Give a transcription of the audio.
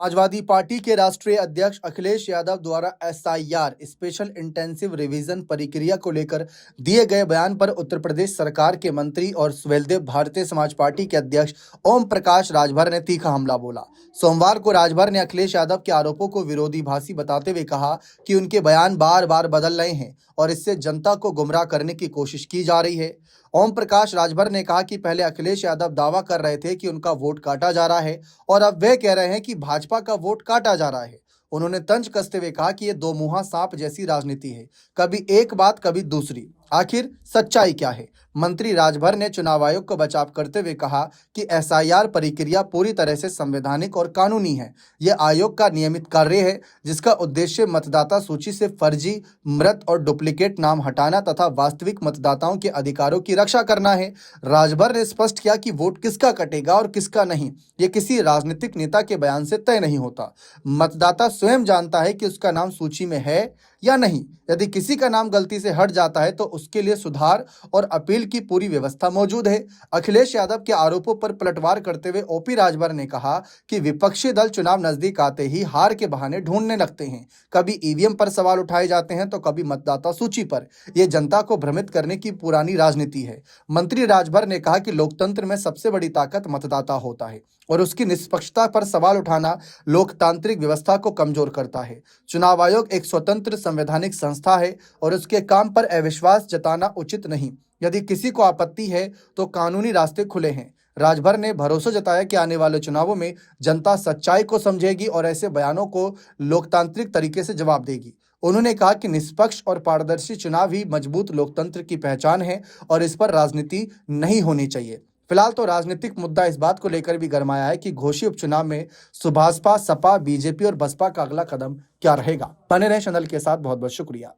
Samajwadi party के राष्ट्रीय अध्यक्ष अखिलेश यादव द्वारा एसआईआर स्पेशल इंटेंसिव रिवीजन प्रक्रिया को लेकर दिए गए बयान पर उत्तर प्रदेश सरकार के मंत्री और सुहेलदेव भारतीय समाज पार्टी के अध्यक्ष ओम प्रकाश राजभर ने तीखा हमला बोला। सोमवार को राजभर ने अखिलेश यादव के आरोपों को विरोधाभासी बताते हुए कहा कि उनके बयान बार बार बदल रहे हैं और इससे जनता को गुमराह करने की कोशिश की जा रही है। ओम प्रकाश राजभर ने कहा कि पहले अखिलेश यादव दावा कर रहे थे कि उनका वोट काटा जा रहा है और अब वे कह रहे हैं कि भाजपा का वोट काटा जा रहा है। उन्होंने तंज कसते हुए कहा कि ये दो मुंहा सांप जैसी राजनीति है, कभी एक बात कभी दूसरी। आखिर सच्चाई क्या है? मंत्री राजभर ने चुनाव आयोग को बचाव करते हुए कहा कि एसआईआर प्रक्रिया पूरी तरह से संवैधानिक और कानूनी है। यह आयोग का नियमित कार्य है जिसका उद्देश्य मतदाता सूची से फर्जी, मृत और डुप्लीकेट नाम हटाना तथा वास्तविक मतदाताओं के अधिकारों की रक्षा करना है। राजभर ने स्पष्ट किया कि वोट किसका कटेगा और किसका नहीं, ये किसी राजनीतिक नेता के बयान से तय नहीं होता। मतदाता स्वयं जानता है कि उसका नाम सूची में है या नहीं। यदि किसी का नाम गलती से हट जाता है तो उसके लिए सुधार और अपील की पूरी व्यवस्था मौजूद है। अखिलेश यादव के आरोपों पर पलटवार करते हुए ओपी राजभर ने कहा कि विपक्षी दल चुनाव नजदीक आते ही हार के बहाने ढूंढने लगते हैं। कभी ईवीएम पर सवाल उठाए जाते हैं तो कभी मतदाता सूची पर। यह जनता को भ्रमित करने की पुरानी राजनीति है। मंत्री राजभर ने कहा कि लोकतंत्र में सबसे बड़ी ताकत मतदाता होता है और उसकी निष्पक्षता पर सवाल उठाना लोकतांत्रिक व्यवस्था को कमजोर करता है। चुनाव आयोग एक स्वतंत्र संवैधानिक संस्था है और उसके काम पर अविश्वास जताना उचित नहीं। यदि किसी को आपत्ति है तो कानूनी रास्ते खुले हैं। राजभर ने भरोसा जताया कि आने वाले चुनावों में जनता सच्चाई को समझेगी और ऐसे बयानों को लोकतांत्रिक तरीके से जवाब देगी। उन्होंने कहा कि निष्पक्ष और पारदर्शी चुनाव ही मजबूत लोकतंत्र की पहचान है और इस पर राजनीति नहीं होनी चाहिए। फिलहाल तो राजनीतिक मुद्दा इस बात को लेकर भी गरमाया है कि घोषी उपचुनाव में सुभाषपा, सपा, बीजेपी और बसपा का अगला कदम क्या रहेगा। बने रहें चैनल के साथ। बहुत बहुत शुक्रिया।